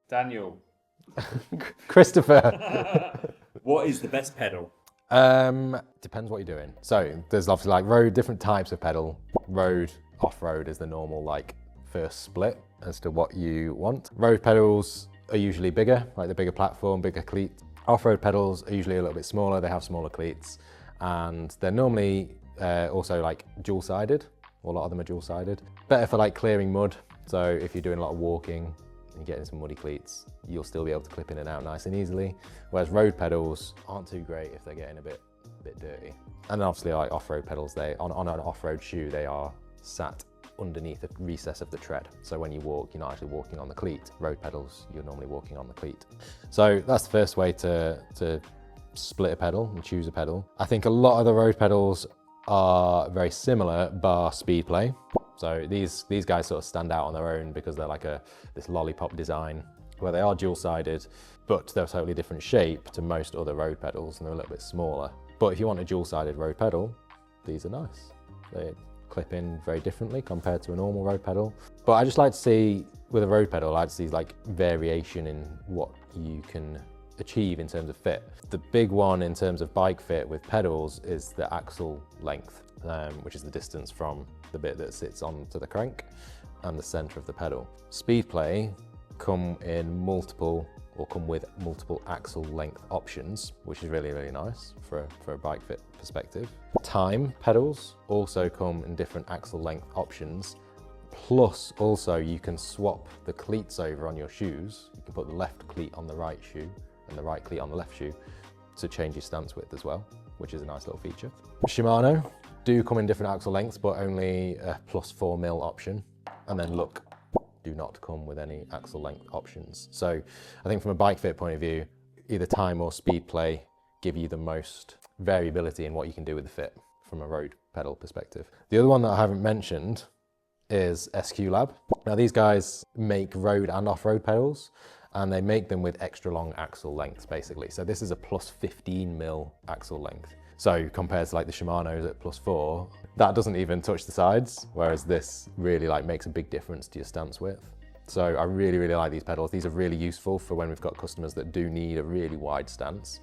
Daniel. Christopher. What is the best pedal? Depends what you're doing. So there's obviously like road, different types of pedal. Road, off-road is the normal like first split as to what you want. Road pedals are usually bigger, like the bigger platform, bigger cleat. Off-road pedals are usually a little bit smaller, they have smaller cleats, and they're normally also like dual-sided, or a lot of them are dual-sided. Better for like clearing mud, so if you're doing a lot of walking and you're getting some muddy cleats, you'll still be able to clip in and out nice and easily, whereas road pedals aren't too great if they're getting a bit dirty. And obviously like off-road pedals, on an off-road shoe, they are sat underneath the recess of the tread. So when you walk, you're not actually walking on the cleat. Road pedals, you're normally walking on the cleat. So that's the first way to split a pedal and choose a pedal. I think a lot of the road pedals are very similar, bar speed play. So these guys sort of stand out on their own because they're like this lollipop design where they are dual-sided, but they're a totally different shape to most other road pedals and they're a little bit smaller. But if you want a dual-sided road pedal, these are nice. They clip in very differently compared to a normal road pedal. But I just like to see, with a road pedal, I like to see like variation in what you can achieve in terms of fit. The big one in terms of bike fit with pedals is the axle length, which is the distance from the bit that sits onto the crank and the center of the pedal. Speed play come with multiple axle length options, which is really, really nice for a bike fit perspective. Time pedals also come in different axle length options. Plus also you can swap the cleats over on your shoes. You can put the left cleat on the right shoe and the right cleat on the left shoe to change your stance width as well, which is a nice little feature. Shimano do come in different axle lengths, but only a +4mm option. And then look, do not come with any axle length options. So I think from a bike fit point of view, either time or speed play give you the most variability in what you can do with the fit from a road pedal perspective. The other one that I haven't mentioned is SQ Lab. Now these guys make road and off-road pedals, and they make them with extra long axle lengths basically. So this is a +15mm axle length. So compared to like the Shimano's at +4, that doesn't even touch the sides, whereas this really like makes a big difference to your stance width. So I really, really like these pedals. These are really useful for when we've got customers that do need a really wide stance.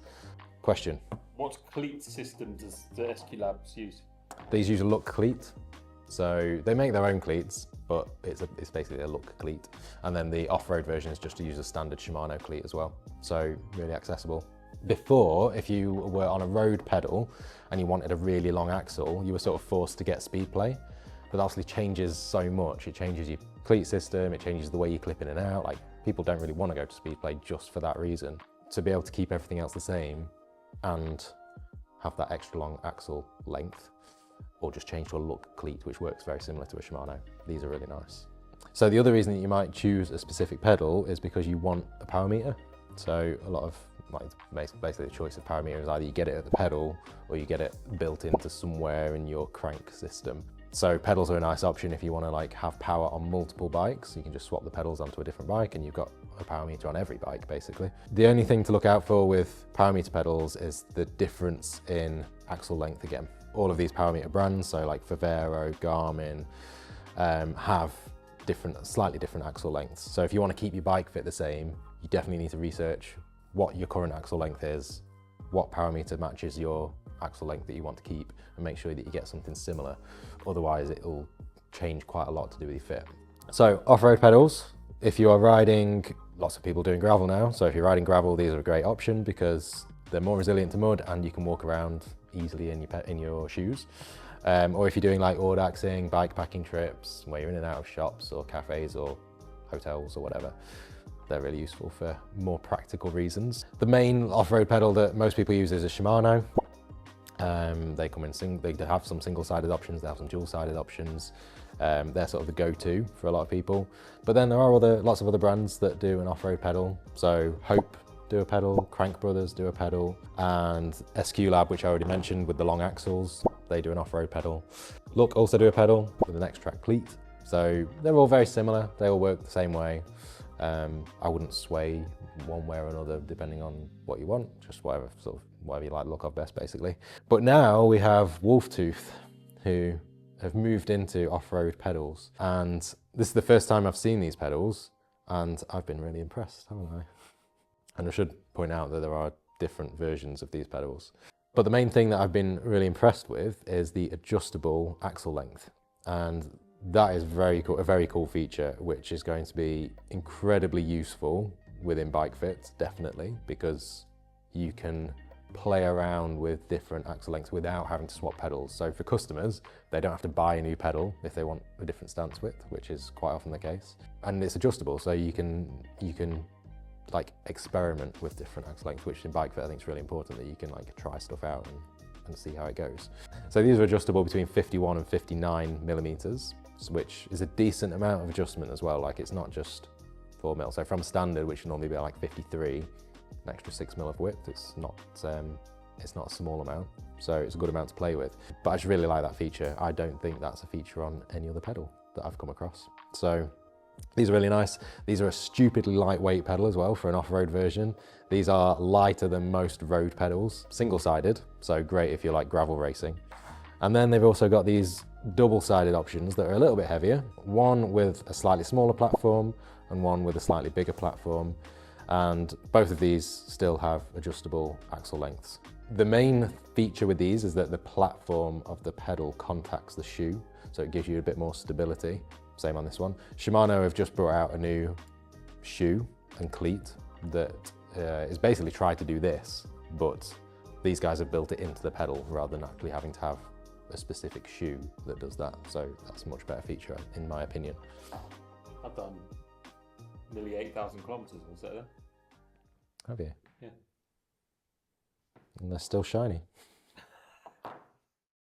Question. What cleat system does the SQ Labs use? These use a Look cleat. So they make their own cleats, but it's basically a Look cleat. And then the off-road version is just to use a standard Shimano cleat as well. So really accessible. Before, if you were on a road pedal and you wanted a really long axle, you were sort of forced to get speed play. But that obviously changes so much. It changes your cleat system, it changes the way you clip in and out. Like, people don't really want to go to speed play just for that reason. To be able to keep everything else the same and have that extra long axle length, or just change to a Look cleat, which works very similar to a Shimano. These are really nice. So the other reason that you might choose a specific pedal is because you want a power meter. So a lot of, like, basically the choice of power meter is either you get it at the pedal or you get it built into somewhere in your crank system. So pedals are a nice option if you want to like have power on multiple bikes. You can just swap the pedals onto a different bike and you've got a power meter on every bike basically. The only thing to look out for with power meter pedals is the difference in axle length again. All of these power meter brands, so like Vivero, Garmin, have slightly different axle lengths. So if you want to keep your bike fit the same, you definitely need to research what your current axle length is, what power meter matches your axle length that you want to keep, and make sure that you get something similar. Otherwise it'll change quite a lot to do with your fit. So off-road pedals, if you are riding, lots of people doing gravel now, so if you're riding gravel, these are a great option because they're more resilient to mud and you can walk around easily in your shoes. Or if you're doing like audaxing, bike packing trips, where you're in and out of shops or cafes or hotels or whatever, they're really useful for more practical reasons. The main off-road pedal that most people use is a Shimano. They come in they have some single-sided options, they have some dual-sided options. They're sort of the go-to for a lot of people. But then there are lots of other brands that do an off-road pedal. So Hope do a pedal, Crank Brothers do a pedal, and SQ Lab, which I already mentioned with the long axles, they do an off-road pedal. Look also do a pedal with an X-Track cleat. So they're all very similar, they all work the same way. I wouldn't sway one way or another depending on what you want, just whatever you like the look of best basically. But now we have Wolftooth, who have moved into off-road pedals, and this is the first time I've seen these pedals, and I've been really impressed, haven't I? And I should point out that there are different versions of these pedals. But the main thing that I've been really impressed with is the adjustable axle length. And that is a very cool feature, which is going to be incredibly useful within bike fits, definitely, because you can play around with different axle lengths without having to swap pedals. So for customers, they don't have to buy a new pedal if they want a different stance width, which is quite often the case. And it's adjustable, so you can like experiment with different axle lengths, which in bike fit I think is really important, that you can like try stuff out and see how it goes. So these are adjustable between 51 and 59 millimeters, which is a decent amount of adjustment as well. Like it's not just 4 mil. So from standard, which would normally be like 53, an extra 6 mil of width, it's not a small amount. So it's a good amount to play with. But I just really like that feature. I don't think that's a feature on any other pedal that I've come across. So these are really nice. These are a stupidly lightweight pedal as well for an off-road version. These are lighter than most road pedals, single-sided, so great if you like gravel racing. And then they've also got these double-sided options that are a little bit heavier, one with a slightly smaller platform and one with a slightly bigger platform. And both of these still have adjustable axle lengths. The main feature with these is that the platform of the pedal contacts the shoe, so it gives you a bit more stability. Same on this one. Shimano have just brought out a new shoe and cleat that is basically tried to do this, but these guys have built it into the pedal rather than actually having to have a specific shoe that does that. So that's a much better feature in my opinion. I've done nearly 8,000 kilometers on set there. Have you? Yeah. And they're still shiny.